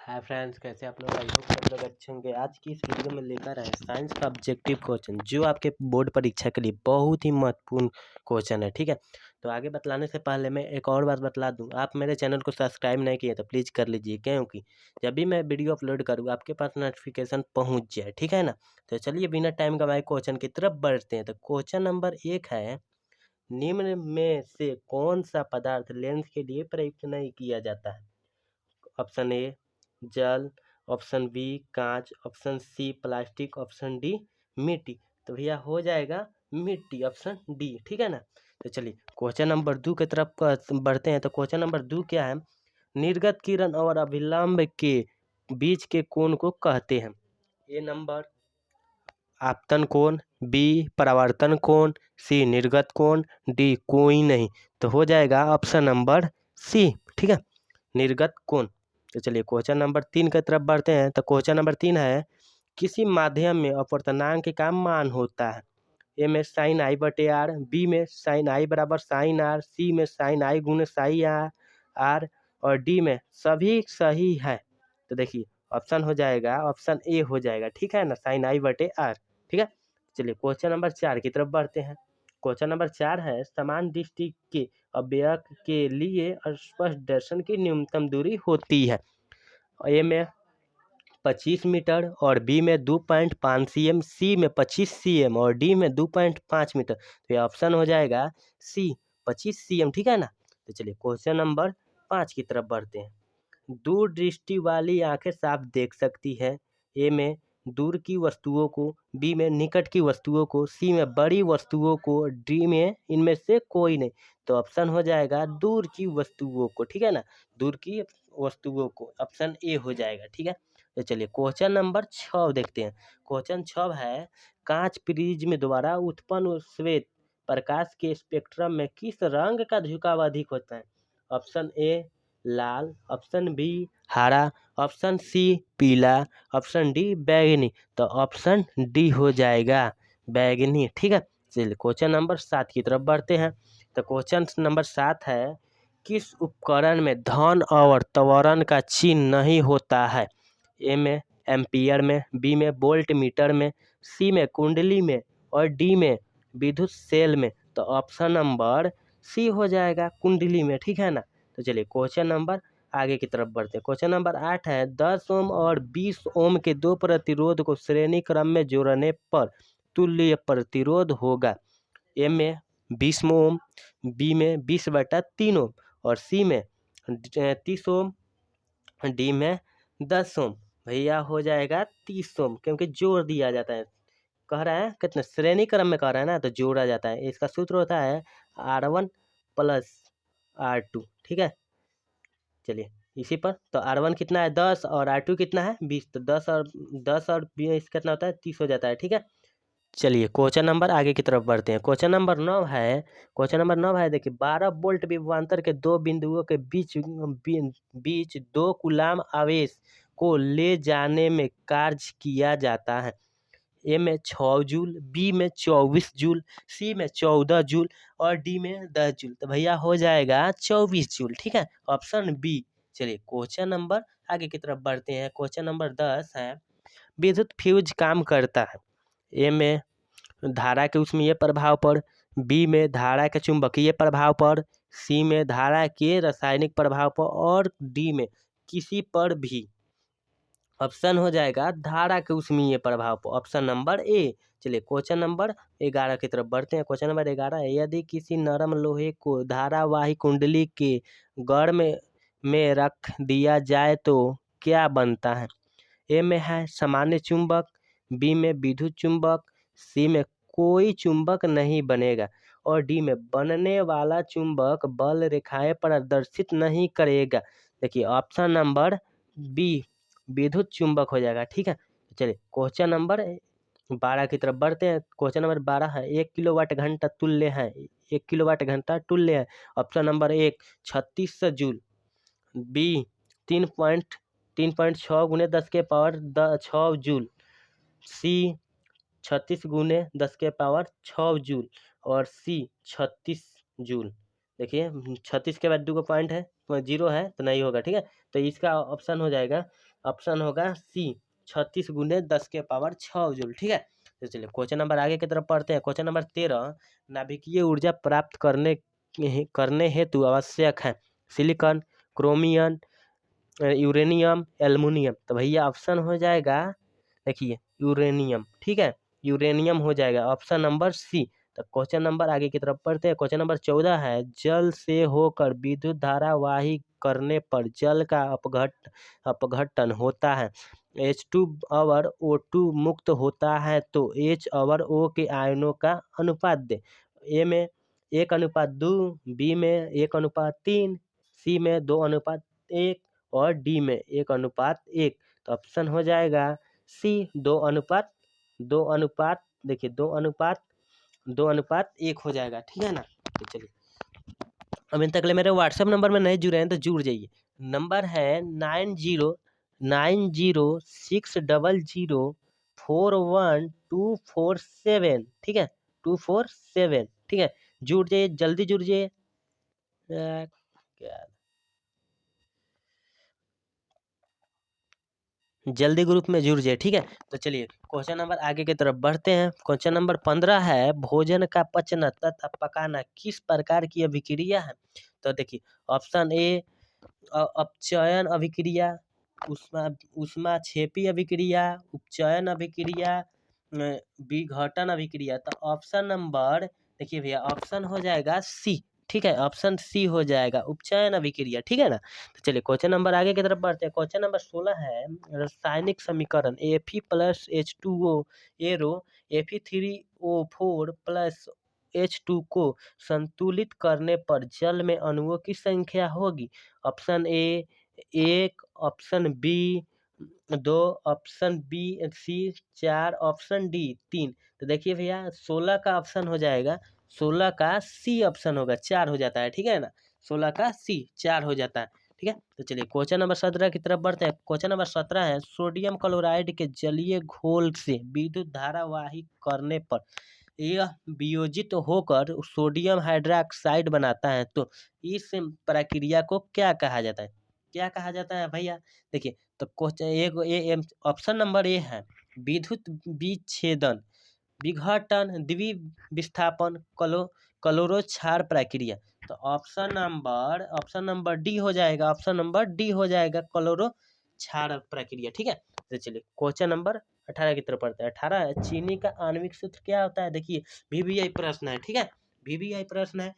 Hi friends, कैसे आप लोग? आई होप सब लोग अच्छे होंगे। आज की इस वीडियो में लेकर आए साइंस का ऑब्जेक्टिव क्वेश्चन, जो आपके बोर्ड परीक्षा के लिए बहुत ही महत्वपूर्ण क्वेश्चन है। ठीक है, तो आगे बतलाने से पहले मैं एक और बात बतला दूं। आप मेरे चैनल को सब्सक्राइब नहीं किए तो प्लीज़ कर लीजिए, क्योंकि जब भी मैं वीडियो अपलोड करूँ आपके पास नोटिफिकेशन पहुँच जाए। ठीक है ना, तो चलिए बिना टाइम गवाए क्वेश्चन की तरफ बढ़ते हैं। तो क्वेश्चन नंबर 1 है, निम्न में से कौन सा पदार्थ लेंस के लिए प्रयुक्त नहीं किया जाता है? ऑप्शन ए जल, ऑप्शन बी कांच, option C plastic, option D मिट्टी। तो भैया हो जाएगा मिट्टी, ऑप्शन डी। ठीक है ना, तो चलिए क्वेश्चन नंबर 2 की तरफ बढ़ते हैं। तो क्वेश्चन नंबर 2 क्या है? निर्गत किरण और अभिलंब के बीच के कोण को कहते हैं? ए नंबर आपतन कोण, बी परावर्तन कोण, सी निर्गत कोण, डी कोई नहीं। तो हो जाएगा ऑप्शन नंबर सी। ठीक है, निर्गत कोण। तो चलिए क्वेश्चन नंबर 3 की तरफ बढ़ते हैं। तो क्वेश्चन नंबर 3 है, किसी माध्यम में अपवर्तनांक का मान होता है? ए में साइन आई बटे आर, बी में साइन आई बराबर साइन आर, सी में साइन आई गुने साई आर और डी में सभी सही है। तो देखिए ऑप्शन हो जाएगा ऑप्शन ए हो जाएगा। ठीक है ना, साइन आई बटे आर। ठीक है, चलिए क्वेश्चन नंबर 4 की तरफ बढ़ते हैं। क्वेश्चन नंबर 4 है, समान दृष्टि के अवयव के लिए स्पष्ट दर्शन की न्यूनतम दूरी होती है? ए में 25 मीटर और बी में 2.5 cm, सी में 25 cm और डी में 2.5 मीटर। तो ये ऑप्शन हो जाएगा सी 25 cm। ठीक है ना, तो चलिए क्वेश्चन नंबर 5 की तरफ बढ़ते हैं। दूर दृष्टि वाली आंखें साफ देख सकती है? ए में दूर की वस्तुओं को, बी में निकट की वस्तुओं को, सी में बड़ी वस्तुओं को, डी में इनमें से कोई नहीं। तो ऑप्शन हो जाएगा दूर की वस्तुओं को। ठीक है ना, दूर की वस्तुओं को, ऑप्शन ए हो जाएगा। ठीक है, तो चलिए क्वेश्चन नंबर 6 देखते हैं। क्वेश्चन 6 है, कांच प्रिज्म द्वारा उत्पन्न श्वेत प्रकाश के स्पेक्ट्रम में किस रंग का झुकाव अधिक होता है? ऑप्शन ए लाल, ऑप्शन बी हरा, ऑप्शन सी पीला, ऑप्शन डी बैगनी। तो ऑप्शन डी हो जाएगा बैगनी। ठीक है, चलिए क्वेश्चन नंबर 7 की तरफ बढ़ते हैं। तो क्वेश्चन नंबर 7 है, किस उपकरण में धन और त्वरण का चिन्ह नहीं होता है? ए में एम्पियर में, बी में वोल्ट मीटर में, सी में कुंडली में और डी में विद्युत सेल में। तो ऑप्शन नंबर सी हो जाएगा कुंडली में। ठीक है ना, तो चलिए क्वेश्चन नंबर आगे की तरफ बढ़ते हैं। क्वेश्चन नंबर 8 है, 10 ओम और 20 ओम के दो प्रतिरोध को श्रेणी क्रम में जोड़ने पर तुल्य प्रतिरोध होगा? ए में 20 ओम, बी में 20/3 ओम और सी में 30 ओम, डी में 10 ओम। भैया हो जाएगा 30 ओम, क्योंकि जोड़ दिया जाता है। कह रहा है कितने श्रेणी क्रम में कह रहा है ना, तो जोड़ा जाता है। इसका सूत्र होता है R1 प्लस R2। ठीक है, चलिए इसी पर तो R1 कितना है 10 और R2 कितना है 20। तो 10 और 20 कितना होता है 30 हो जाता है। ठीक है, चलिए क्वेश्चन नंबर आगे की तरफ बढ़ते हैं। क्वेश्चन नंबर 9 है, देखिए 12 वोल्ट विभवांतर के दो बिंदुओं के बीच 2 कूलाम आवेश को ले जाने में कार्य किया जाता है? ए में 6 जूल, बी में 24 जूल, सी में 14 जूल और डी में 10 जूल। तो भैया हो जाएगा 24 जूल। ठीक है, ऑप्शन बी। चलिए क्वेश्चन नंबर आगे की तरफ बढ़ते हैं। क्वेश्चन नंबर 10 है, विद्युत फ्यूज काम करता है? ए में धारा के ऊष्मीय प्रभाव पर, बी में धारा के चुंबकीय प्रभाव पर, सी में धारा के रासायनिक प्रभाव पर और डी में किसी पर भी। ऑप्शन हो जाएगा धारा के ऊष्मीय प्रभाव पर, ऑप्शन नंबर ए। चलिए क्वेश्चन नंबर 11 की तरफ बढ़ते हैं। क्वेश्चन नंबर 11 है, यदि किसी नरम लोहे को धारावाही कुंडली के गढ़ में रख दिया जाए तो क्या बनता है? ए में है सामान्य चुंबक, बी में विद्युत चुंबक, सी में कोई चुंबक नहीं बनेगा और डी में बनने वाला चुंबक बल रेखाएं प्रदर्शित नहीं करेगा। देखिए ऑप्शन नंबर बी विद्युत चुंबक हो जाएगा। ठीक है, चलिए क्वेश्चन नंबर 12 की तरफ बढ़ते हैं। क्वेश्चन नंबर 12 है, 1 किलोवाट घंटा तुल्य है? 1 किलोवाट घंटा तुल्य है, ऑप्शन नंबर 1 36 जूल, बी 3.6 गुने 10 के पावर 6 जूल, सी 36 गुने 10 के पावर 6 जूल और सी 36 जूल। देखिए 36 के बाद 2 पॉइंट है जीरो है तो नहीं होगा, ठीक है। तो इसका ऑप्शन हो जाएगा, ऑप्शन होगा सी 36 गुने 10 के पावर 6 जूल, ठीक है। तो चलिए क्वेश्चन नंबर आगे की तरफ पढ़ते हैं। क्वेश्चन नंबर 13, नाभिकीय ऊर्जा प्राप्त करने हेतु आवश्यक है सिलिकॉन, क्रोमियम, यूरेनियम, एल्युमिनियम। तो भैया ऑप्शन हो जाएगा, देखिए यूरेनियम, ठीक है, यूरेनियम हो जाएगा ऑप्शन नंबर सी। तो क्वेश्चन नंबर आगे की तरफ पढ़ते हैं। क्वेश्चन नंबर 14 है, जल से होकर विद्युत धारावाही करने पर जल का अपघटन होता है, H2 और O2 मुक्त होता है, तो H और O के आयनों का अनुपात दे। ए में 1:2, बी में 1:3, सी में 2:1 और डी में 1:1। तो ऑप्शन हो जाएगा सी 2:2, देखिए 2:1 हो जाएगा, ठीक है ना। तो चलिए, अभी तक ले मेरे व्हाट्सएप नंबर में नहीं जुड़े हैं तो जुड़ जाइए। नंबर है 909060041247, ठीक है, 247, ठीक है। जुड़ जाइए, जल्दी जुड़ जाइए। जल्दी ग्रुप में जुड़ जाए, ठीक है। तो चलिए क्वेश्चन नंबर आगे की तरफ बढ़ते हैं। क्वेश्चन नंबर 15 है, भोजन का पचना तथा पकाना किस प्रकार की अभिक्रिया है। तो देखिए ऑप्शन ए अपचयन अभिक्रिया, ऊष्माक्षेपी अभिक्रिया, उपचयन अभिक्रिया, विघटन अभिक्रिया। तो ऑप्शन नंबर, देखिए भैया ऑप्शन हो जाएगा सी, ठीक है, ऑप्शन सी हो जाएगा उपचयन अभिक्रिया, ठीक है ना। तो चलिए क्वेश्चन नंबर आगे की तरफ बढ़ते हैं। क्वेश्चन नंबर 16 है, रासायनिक समीकरण Fe+H2O एरो Fe3O4+H2 को संतुलित करने पर जल में अणुओं की संख्या होगी। Option A 1, option B 2, option B C 4, option D 3। तो देखिए भैया 16 का ऑप्शन हो जाएगा, 16 का सी ऑप्शन होगा, 4 हो जाता है, ठीक है ना। 16 का सी 4 हो जाता है, ठीक है। तो चलिए क्वेश्चन नंबर 17 की तरफ बढ़ते हैं। क्वेश्चन नंबर 17 है, सोडियम क्लोराइड के जलीय घोल से विद्युत धारावाही करने पर यह वियोजित होकर सोडियम हाइड्रोक्साइड बनाता है, तो इस प्रक्रिया को क्या कहा जाता है, क्या कहा जाता है भैया। देखिए तो क्वेश्चन एक ऑप्शन नंबर ए है विद्युत विच्छेदन, विघटन, द्विविस्थापन, क्लोरो क्षार प्रक्रिया। तो ऑप्शन नंबर डी हो जाएगा, ऑप्शन नंबर डी हो जाएगा क्लोरो क्षार प्रक्रिया, ठीक है। तो चलिए क्वेश्चन नंबर 18 की तरफ पढ़ते हैं। 18 है, चीनी का आणविक सूत्र क्या होता है। देखिए VVI प्रश्न है, ठीक है, VVI प्रश्न है।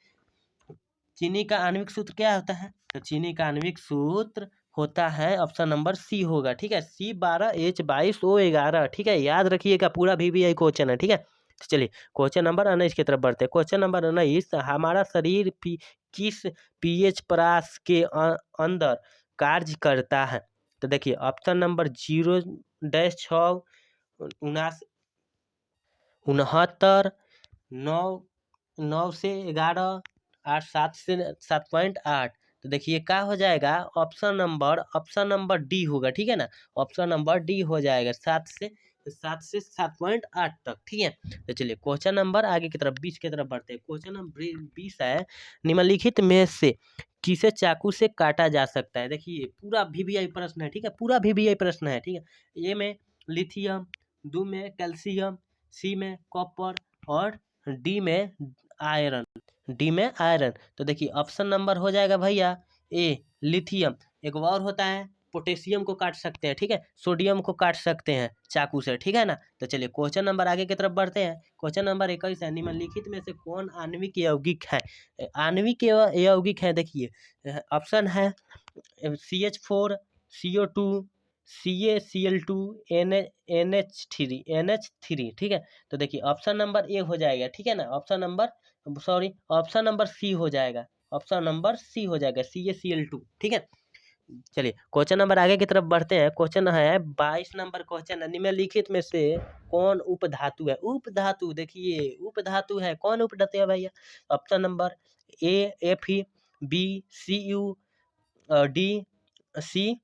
चीनी का आणविक सूत्र क्या होता है। तो चीनी का आणविक सूत्र होता है, ऑप्शन नंबर सी होगा, ठीक है, C12H22O11, ठीक है, याद रखिएगा, पूरा VVI क्वेश्चन है, ठीक है। तो चलिए क्वेश्चन नंबर 19 की तरफ बढ़ते हैं। क्वेश्चन नंबर 19, हमारा शरीर किस pH परास के अंदर कार्य करता है। तो देखिए ऑप्शन नंबर 0-6, 69, 9 से 11, 8, 7 से 7.8। तो देखिए क्या हो जाएगा, ऑप्शन नंबर डी होगा, ठीक है ना, ऑप्शन नंबर डी हो जाएगा 7 से 7.8 तक, ठीक है। तो चलिए क्वेश्चन नंबर आगे की तरफ 20 की तरफ बढ़ते हैं। क्वेश्चन नंबर 20 है, निम्नलिखित में से किसे चाकू से काटा जा सकता है। देखिए पूरा VVI प्रश्न है, ठीक है, पूरा VVI प्रश्न है, ठीक है। ए में लिथियम, दो में कैल्शियम, सी में कॉपर और डी में आयरन। तो देखिए ऑप्शन नंबर हो जाएगा भैया ए लिथियम। एक और होता है पोटेशियम को काट सकते हैं, ठीक है, सोडियम को काट सकते हैं चाकू से, ठीक है ना। तो चलिए क्वेश्चन नंबर आगे की तरफ बढ़ते हैं। क्वेश्चन नंबर 21 है, निम्नलिखित में से कौन आणविक यौगिक है। आणविक यौगिक है, देखिए ऑप्शन है CH4, CO2, CaCl2, NH3, ठीक है। तो देखिए ऑप्शन नंबर ए हो जाएगा, ठीक है ना, ऑप्शन नंबर सी हो जाएगा, ऑप्शन नंबर सी हो जाएगा CaCl2, ठीक है। चलिए क्वेश्चन नंबर आगे की तरफ बढ़ते हैं। क्वेश्चन है 22 नंबर क्वेश्चन है, निम्नलिखित में से कौन उपधातु है। उपधातु, देखिए उपधातु है, कौन उपधातु है भैया। Option number A Fe, B Cu, D C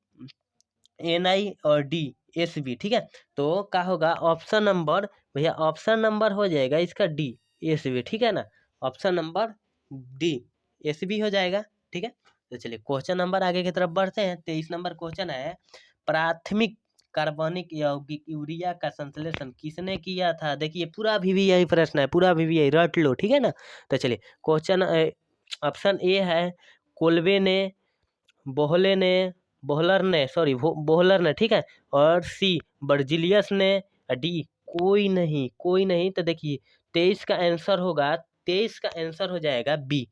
Ni और डी Sb, ठीक है। तो क्या होगा ऑप्शन नंबर भैया, ऑप्शन नंबर हो जाएगा इसका डी Sb, ठीक है ना, ऑप्शन नंबर डी Sb हो जाएगा, ठीक है। तो चलिए क्वेश्चन नंबर आगे की तरफ बढ़ते हैं। 23 नंबर क्वेश्चन है, प्राथमिक कार्बनिक यौगिक यूरिया का संश्लेषण किसने किया था? देखिए पूरा भी यही प्रश्न है, पूरा भी यही रट लो, ठीक है ना। तो चलिए क्वेश्चन ऑप्शन ए है कोल्बे ने, बोहले ने, बोहलर ने, सॉरी बोहलर ने, ठीक है। और सी बर्जिलियस ने, डी कोई नहीं। तो देखिए 23 का आंसर होगा, 23 का आंसर हो जाएगा बी।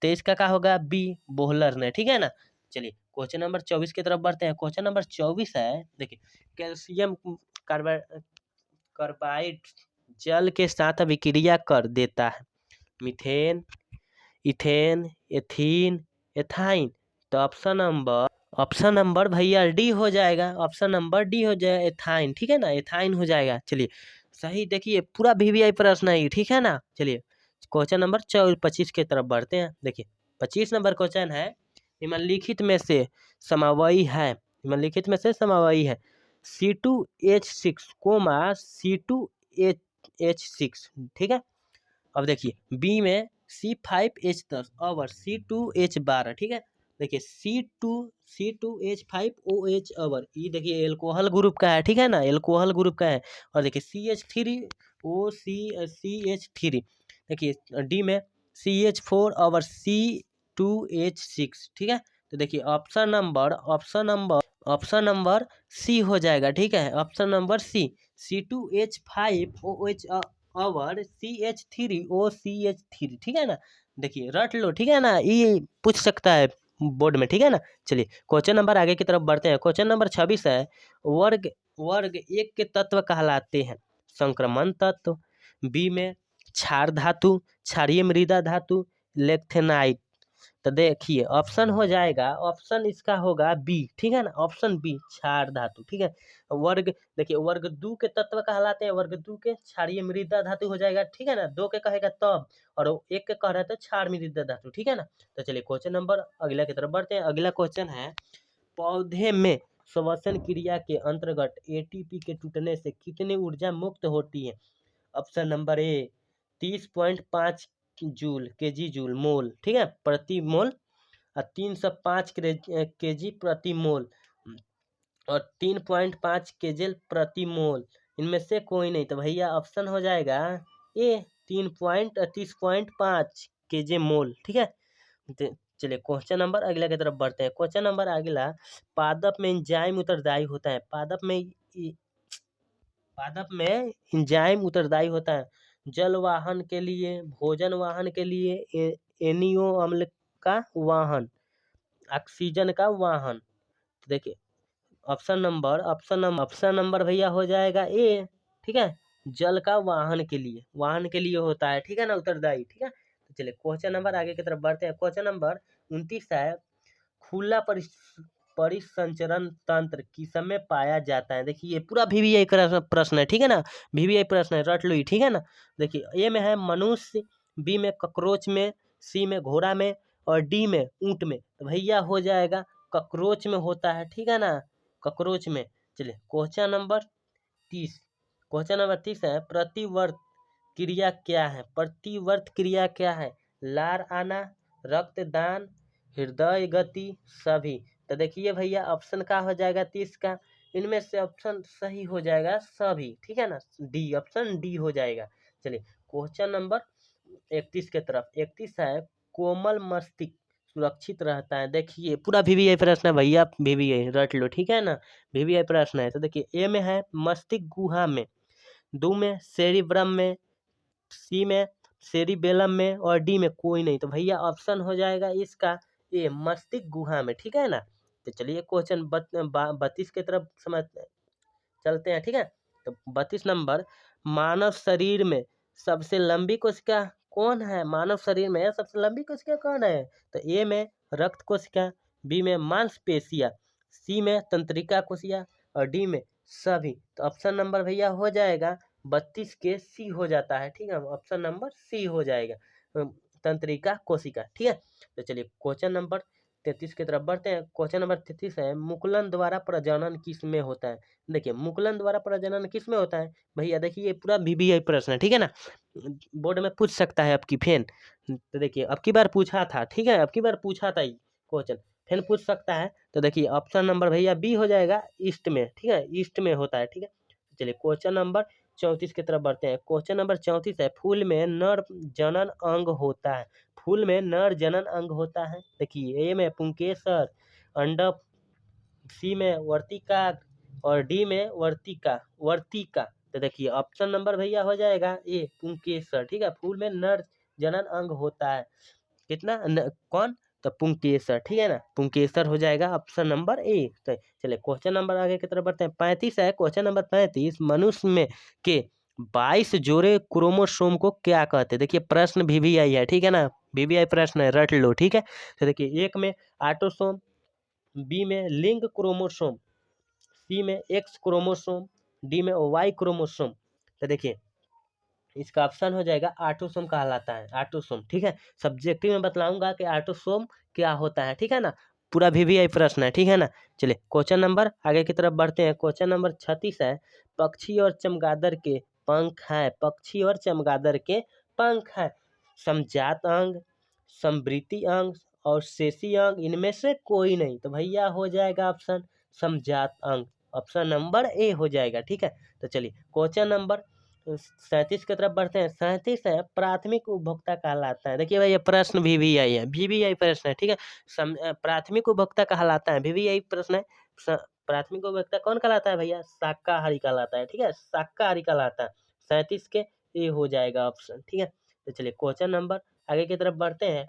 23 का क्या होगा? बी, बोहलर ने, ठीक है ना। चलिए क्वेश्चन नंबर 24 की तरफ बढ़ते हैं। क्वेश्चन नंबर 24 है, देखिए कैल्शियम कार्बाइड जल के साथ अभिक्रिया कर देता है, मीथेन, इथेन, एथीन, एथाइन। तो ऑप्शन नंबर भैया डी हो जाएगा, ऑप्शन नंबर डी हो जाएगा, एथाइन, ठीक है ना, एथाइन हो जाएगा। चलिए सही, देखिए पूरा वीवीआई प्रश्न है, ठीक है ना। चलिए क्वेश्चन नंबर 25 की तरफ बढ़ते हैं। देखिए 25 नंबर क्वेश्चन है, निम्नलिखित में से समावयी है, निम्नलिखित में से समावयी है C2H6, C2H6, ठीक है। अब देखिए बी में C5H10 और C2H12, ठीक है। देखिए C2H5OH और ये देखिए एल्कोहल ग्रुप का है, ठीक है ना, एल्कोहल ग्रुप का है। और देखिए CH3OCH3, देखिए डी में CH4 और C2H6, ठीक है। तो देखिए ऑप्शन नंबर सी हो जाएगा, ठीक है, ऑप्शन नंबर सी, C2H5OH और CH3OCH3, ठीक है ना। देखिए रट लो, ठीक है ना, ये पूछ सकता है बोर्ड में, ठीक है ना। चलिए क्वेश्चन नंबर आगे की तरफ बढ़ते हैं। क्वेश्चन नंबर 26 है, वर्ग वर्ग एक के तत्व कहलाते हैं, संक्रमण तत्व, बी में क्षार धातु, क्षारीय मृदा धातु, लेक्थेनाइट। तो देखिए ऑप्शन हो जाएगा, ऑप्शन इसका होगा बी, ठीक है ना, ऑप्शन बी क्षार धातु, ठीक है। वर्ग देखिए वर्ग दो के तत्व कहलाते हैं, वर्ग दो के क्षारीय मृदा धातु हो जाएगा, ठीक है ना, दो के कहेगा तब, और एक के कह रहे तो क्षार मृदा धातु, ठीक है ना। तो चलिए क्वेश्चन नंबर अगला की तरफ बढ़ते हैं। अगला क्वेश्चन है, पौधे में श्वसन क्रिया के अंतर्गत एटीपी के टूटने से कितनी ऊर्जा मुक्त होती है? ऑप्शन नंबर ए 30.5 जूल, केजी जूल मोल, ठीक है, प्रति मोल, और 305 केजी प्रति मोल, और 3.5 केजेल प्रति मोल। इनमें से कोई नहीं। तो भैया ऑप्शन हो जाएगा ए 30.5 केजे मोल, ठीक है। चलिए क्वेश्चन नंबर अगला की तरफ बढ़ते हैं। क्वेश्चन नंबर अगला, पादप में एंजाइम उत्तरदायी होता है, पादप में एंजाइम उत्तरदायी होता है जल वाहन के लिए, भोजन वाहन के लिए, एनियो अम्ल का वाहन, ऑक्सीजन का वाहन। तो देखिए ऑप्शन नंबर भैया हो जाएगा ए, ठीक है, जल का वाहन के लिए होता है, ठीक है ना, उत्तरदायी, ठीक है। तो चलिए क्वेश्चन नंबर आगे की तरफ बढ़ते हैं। क्वेश्चन नंबर 29 है, खुला परिसंचरण तंत्र किस में पाया जाता है? देखिए ये पूरा वीवीआई प्रश्न है, ठीक है ना, वीवीआई प्रश्न है, रट लो, ठीक है ना। देखिए ए में है मनुष्य, बी में ककरोच में, सी में घोड़ा में, और डी में ऊंट में। तो भैया हो जाएगा ककरोच में होता है, ठीक है ना, ककरोच में। चलिए क्वेश्चन नंबर 30 है, प्रतिवर्त क्रिया क्या है? प्रतिवर्त क्रिया क्या है? लार आना, रक्तदान, हृदय गति, सभी। तो देखिए भैया ऑप्शन का हो जाएगा 30 का, इनमें से ऑप्शन सही हो जाएगा सभी, ठीक है ना, डी, ऑप्शन डी हो जाएगा। चलिए क्वेश्चन नंबर 31 के तरफ, 31 है, कोमल मस्तिष्क सुरक्षित रहता है। देखिए पूरा वीवीआई प्रश्न है भैया, वीवीआई रट लो, ठीक है ना, वीवीआई प्रश्न है। तो देखिए ए में है मस्तिष्क गुहा में, दो में सेरिब्रम में, सी में सेरिबेलम में, और डी में कोई नहीं। तो भैया ऑप्शन हो जाएगा इसका ए, मस्तिष्क गुहा में, ठीक है ना। तो चलिए क्वेश्चन 32 की तरफ समझ चलते हैं, ठीक है। तो 32 नंबर, मानव शरीर में सबसे लंबी कोशिका कौन है? मानव शरीर में सबसे लंबी कोशिका कौन है? तो ए में रक्त कोशिका, बी में मांसपेशियां, सी में तंत्रिका कोशिका, और डी में सभी। तो ऑप्शन नंबर भैया हो जाएगा 32 के सी हो जाता है, ठीक है, ऑप्शन नंबर सी हो जाएगा, तंत्रिका कोशिका, ठीक है। तो चलिए क्वेश्चन नंबर 33 की तरफ बढ़ते हैं। क्वेश्चन नंबर 33 है, मुकुलन द्वारा प्रजनन किस में होता है? देखिए मुकुलन द्वारा प्रजनन किस में होता है भैया? देखिए ये पूरा वीवीआई प्रश्न है, ठीक है ना, बोर्ड में पूछ सकता है आपकी फैन। तो देखिए अब की बार पूछा था, ठीक है, अब की बार पूछा था, क्वेश्चन फिर पूछ सकता है। तो देखिए ऑप्शन नंबर भैया बी हो जाएगा, ईस्ट में, ठीक है, ईस्ट में होता है, ठीक है। चलिए क्वेश्चन नंबर 34 की तरफ बढ़ते हैं। क्वेश्चन नंबर 34 है, फूल में नर जनन अंग होता है। फूल में नर जनन अंग होता है। देखिए ए में पुंकेसर, अंडक, सी में वर्तिका और डी में वर्तिका। तो देखिए ऑप्शन नंबर भैया हो जाएगा ए पुंकेसर, ठीक है। फूल में नर जनन अंग होता है, कितना कौन, तो पुंकेसर, ठीक है ना, पुंकेसर हो जाएगा ऑप्शन नंबर ए। तो चलिए क्वेश्चन नंबर आगे की तरफ बढ़ते हैं। 35 है, क्वेश्चन नंबर 35, मनुष्य में के 22 जोड़े क्रोमोसोम को क्या कहते हैं। देखिए प्रश्न VVI है, ठीक है ना, VVI प्रश्न है, रट लो, ठीक है। तो देखिए एक में ऑटोसोम, बी में लिंक क्रोमोसोम, सी में एक्स क्रोमोसोम, डी में वाई क्रोमोसोम। तो देखिए इसका ऑप्शन हो जाएगा ऑटोसोम कहलाता है, ऑटोसोम, ठीक है। सब्जेक्टिव में बतलाऊंगा कि ऑटोसोम क्या होता है, ठीक है ना, पूरा VVI प्रश्न है, ठीक है ना। चलिए क्वेश्चन नंबर आगे की तरफ बढ़ते हैं। क्वेश्चन नंबर 36 है, पक्षी और चमगादड़ के पंख है, पक्षी और चमगादड़ के पंख है, समजात अंग, समवृद्धि अंग और शेषी अंग इनमें से कोई नहीं। तो भैया हो जाएगा ऑप्शन समजात अंग, ऑप्शन नंबर ए हो जाएगा, ठीक है। तो चलिए क्वेश्चन नंबर 37 की तरफ बढ़ते हैं। 37 है, प्राथमिक उपभोक्ता कहलाता है। देखिए भाई ये प्रश्न VVI है, VVI प्रश्न है, ठीक है। प्राथमिक उपभोक्ता कहलाता है, VVI प्रश्न है। प्राथमिक उपभोक्ता कौन कहलाता है भैया, शाकाहारी कहलाता है, ठीक है, शाकाहारी कहलाता है। 37 के ए हो जाएगा ऑप्शन, ठीक है। तो चलिए क्वेश्चन नंबर आगे की तरफ बढ़ते हैं।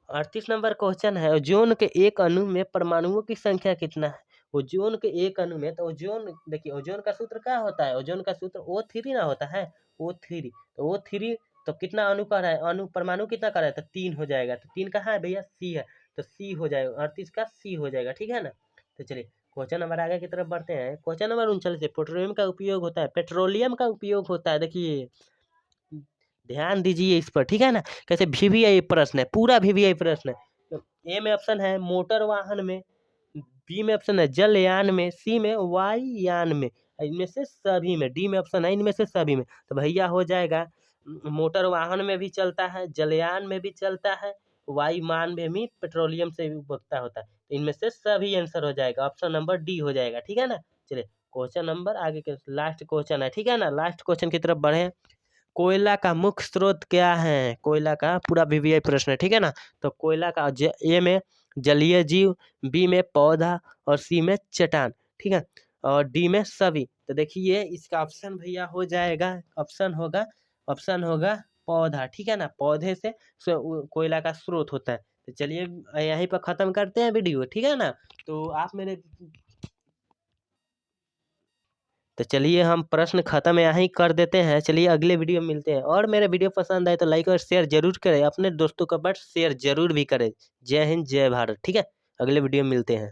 38 नंबर क्वेश्चन है, ओजोन के एक अणु में परमाणुओं की संख्या कितना है। ओजोन के एक अणु में, तो ओजोन देखिए ओजोन का सूत्र क्या होता है, ओजोन का सूत्र O3 ना होता है, O3। तो O3 तो कितना अणु का है, अणु परमाणु कितना का है, तो 3 हो जाएगा। तो 3 कहाँ है भैया, सी है, तो सी हो जाएगा, 38 का सी हो जाएगा, ठीक है ना। तो चलिए क्वेश्चन नंबर आगे की तरफ बढ़ते हैं। क्वेश्चन नंबर 39 पेट्रोलियम का उपयोग होता है, पेट्रोलियम का उपयोग होता है। देखिए ध्यान दीजिए इस पर, ठीक है ना, कैसे VVI प्रश्न है, पूरा VVI प्रश्न है। तो ए में ऑप्शन है मोटर वाहन में, बी में ऑप्शन है जलयान में, सी में वायुयान में, इनमें से सभी में, डी में ऑप्शन है इनमें से सभी में। तो भैया हो जाएगा मोटर वाहन में भी चलता है, जलयान में भी चलता है, वायुयान में भी पेट्रोलियम से उपभोक्ता होता है। तो इनमें से सभी आंसर हो जाएगा, ऑप्शन नंबर डी हो जाएगा, ठीक है ना। चलिए क्वेश्चन नंबर आगे के लास्ट क्वेश्चन है, ठीक है ना, लास्ट क्वेश्चन की तरफ बढ़े। कोयला का मुख्य स्रोत क्या है, कोयला का पूरा VVI प्रश्न है, ठीक है ना। तो कोयला का ए में जलीय जीव, बी में पौधा और सी में चट्टान, ठीक है, और डी में सभी। तो देखिए इसका ऑप्शन भैया हो जाएगा, ऑप्शन होगा पौधा, ठीक है ना, पौधे से कोयला का स्रोत होता है। तो चलिए यहीं पर खत्म करते हैं वीडियो, ठीक है ना। तो आप मेरे तो चलिए हम प्रश्न खत्म यहाँ ही कर देते हैं। चलिए अगले वीडियो में मिलते हैं, और मेरे वीडियो पसंद आए तो लाइक और शेयर जरूर करें, अपने दोस्तों का बट शेयर जरूर भी करें। जय हिंद जय भारत, ठीक है, अगले वीडियो में मिलते हैं।